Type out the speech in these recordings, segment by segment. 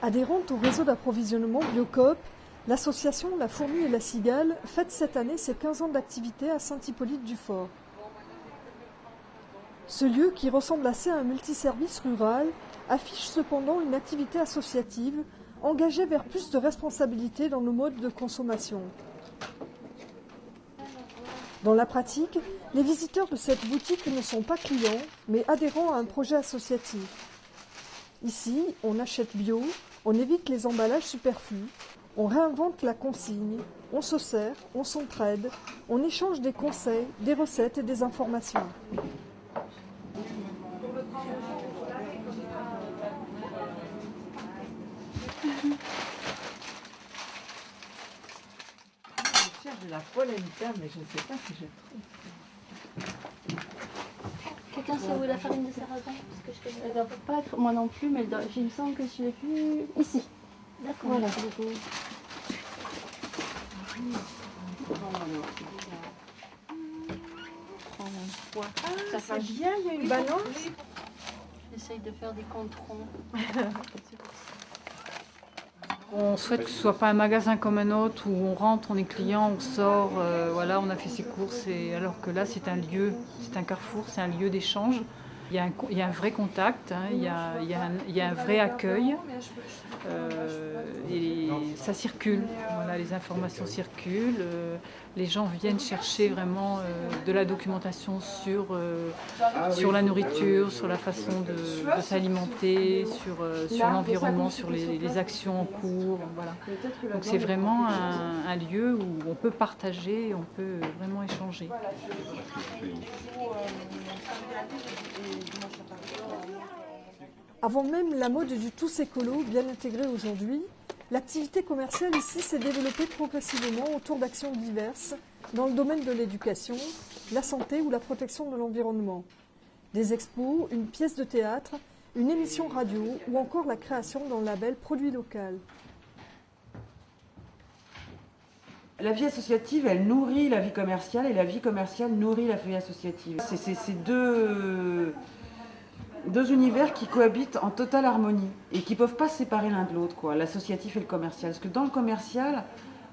Adhérente au réseau d'approvisionnement Biocoop, l'association La Fourmi et la Cigale fête cette année ses 15 ans d'activité à Saint-Hippolyte-du-Fort. Ce lieu, qui ressemble assez à un multiservice rural, affiche cependant une activité associative engagée vers plus de responsabilité dans nos modes de consommation. Dans la pratique, les visiteurs de cette boutique ne sont pas clients, mais adhérents à un projet associatif. Ici, on achète bio, on évite les emballages superflus, on réinvente la consigne, on se sert, on s'entraide, on échange des conseils, des recettes et des informations. Je cherche de la polenta, mais je ne sais pas si je trouve. Quelqu'un sait où est la farine de sarrasin? Parce que je connais. Elle doit pas être, moi non plus, mais il me semble que je l'ai vue ici. D'accord. Voilà. Ça fait bien, il y a une balance. J'essaye de faire des contrôles. On souhaite que ce ne soit pas un magasin comme un autre où on rentre, on est client, on sort, voilà, on a fait ses courses. Alors que là, c'est un lieu, c'est un carrefour, c'est un lieu d'échange. Il y a un vrai contact, hein, il y a un vrai accueil. Et ça circule, voilà, les informations circulent. Les gens viennent chercher vraiment de la documentation sur la nourriture, sur la façon de s'alimenter, sur l'environnement, sur les actions en cours. Voilà. Donc c'est vraiment un lieu où on peut partager, on peut vraiment échanger. Avant même la mode du tous écolo bien intégrée aujourd'hui, l'activité commerciale ici s'est développée progressivement autour d'actions diverses dans le domaine de l'éducation, la santé ou la protection de l'environnement. Des expos, une pièce de théâtre, une émission radio ou encore la création d'un label produit local. La vie associative, elle nourrit la vie commerciale et la vie commerciale nourrit la vie associative. C'est deux univers qui cohabitent en totale harmonie et qui ne peuvent pas se séparer l'un de l'autre, l'associatif et le commercial. Parce que dans le commercial,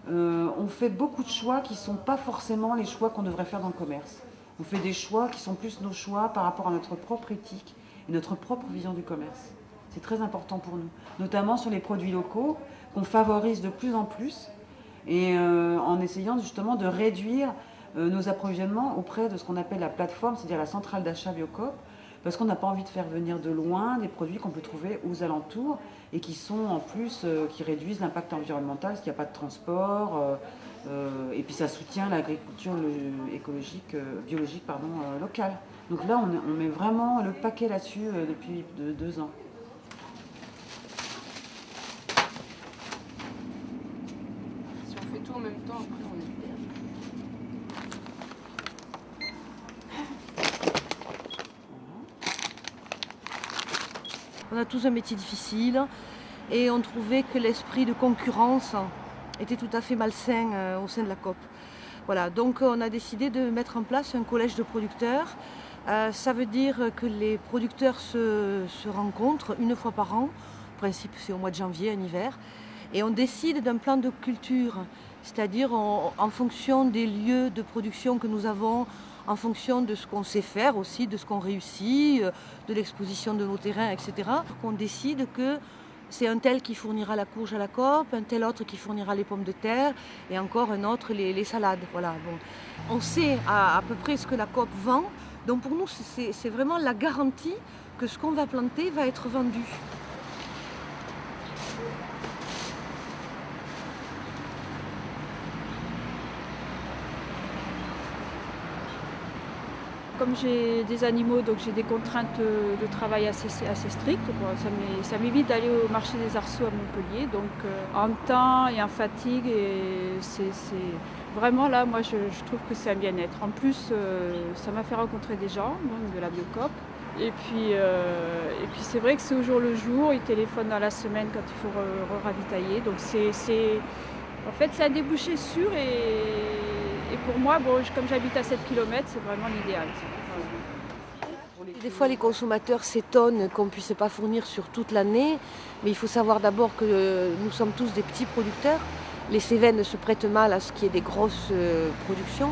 on fait beaucoup de choix qui ne sont pas forcément les choix qu'on devrait faire dans le commerce. On fait des choix qui sont plus nos choix par rapport à notre propre éthique et notre propre vision du commerce. C'est très important pour nous, notamment sur les produits locaux qu'on favorise de plus en plus et en essayant justement de réduire nos approvisionnements auprès de ce qu'on appelle la plateforme, c'est-à-dire la centrale d'achat Biocoop, parce qu'on n'a pas envie de faire venir de loin des produits qu'on peut trouver aux alentours et qui sont en plus, qui réduisent l'impact environnemental, parce qu'il n'y a pas de transport, et puis ça soutient l'agriculture écologique, biologique locale. Donc là, on met vraiment le paquet là-dessus depuis 2 ans. Si on fait tout en même temps, après on est perdu. On a tous un métier difficile et on trouvait que l'esprit de concurrence était tout à fait malsain au sein de la COP. Voilà, donc on a décidé de mettre en place un collège de producteurs. Ça veut dire que les producteurs se rencontrent une fois par an. En principe, c'est au mois de janvier, en hiver. Et on décide d'un plan de culture, c'est-à-dire en fonction des lieux de production que nous avons, en fonction de ce qu'on sait faire aussi, de ce qu'on réussit, de l'exposition de nos terrains, etc. On décide que c'est un tel qui fournira la courge à la COP, un tel autre qui fournira les pommes de terre et encore un autre les salades. Voilà, bon. On sait à peu près ce que la COP vend, donc pour nous c'est vraiment la garantie que ce qu'on va planter va être vendu. Comme j'ai des animaux, donc j'ai des contraintes de travail assez strictes. Ça m'évite d'aller au marché des arceaux à Montpellier. Donc en temps et en fatigue, et c'est vraiment là, moi je trouve que c'est un bien-être. En plus, ça m'a fait rencontrer des gens, donc de la Biocoop. Et puis c'est vrai que c'est au jour le jour. Ils téléphonent dans la semaine quand il faut ravitailler. Donc en fait, c'est un débouché sûr et pour moi, bon, comme j'habite à 7 km, c'est vraiment l'idéal. Des fois, les consommateurs s'étonnent qu'on ne puisse pas fournir sur toute l'année, mais il faut savoir d'abord que nous sommes tous des petits producteurs. Les Cévennes se prêtent mal à ce qui est des grosses productions.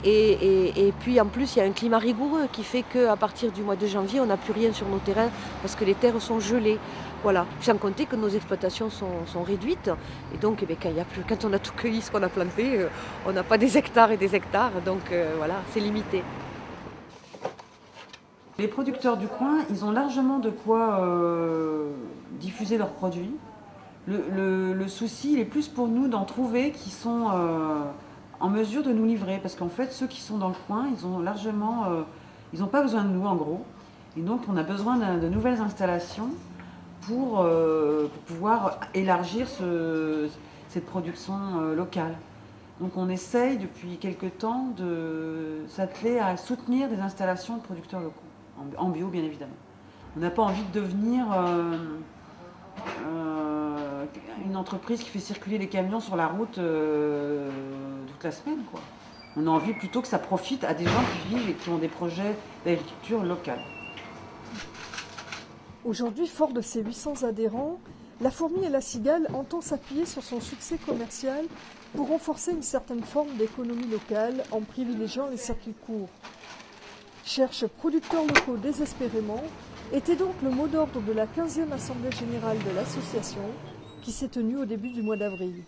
Et puis en plus, il y a un climat rigoureux qui fait qu'à partir du mois de janvier, on n'a plus rien sur nos terrains parce que les terres sont gelées. Voilà. Sans compter que nos exploitations sont réduites. Et donc, quand on a tout cueilli ce qu'on a planté, on n'a pas des hectares et des hectares. Donc voilà, c'est limité. Les producteurs du coin, ils ont largement de quoi diffuser leurs produits. Le souci, il est plus pour nous d'en trouver qui sont en mesure de nous livrer. Parce qu'en fait, ceux qui sont dans le coin, ils ont largement, ils n'ont pas besoin de nous en gros. Et donc, on a besoin de nouvelles installations pour pouvoir élargir cette production locale. Donc, on essaye depuis quelque temps de s'atteler à soutenir des installations de producteurs locaux. En bio, bien évidemment. On n'a pas envie de devenir une entreprise qui fait circuler les camions sur la route toute la semaine, quoi. On a envie plutôt que ça profite à des gens qui vivent et qui ont des projets d'agriculture locale. Aujourd'hui, fort de ses 800 adhérents, La Fourmi et la Cigale entend s'appuyer sur son succès commercial pour renforcer une certaine forme d'économie locale en privilégiant les circuits courts. Cherche producteurs locaux désespérément était donc le mot d'ordre de la 15e Assemblée générale de l'association qui s'est tenue au début du mois d'avril.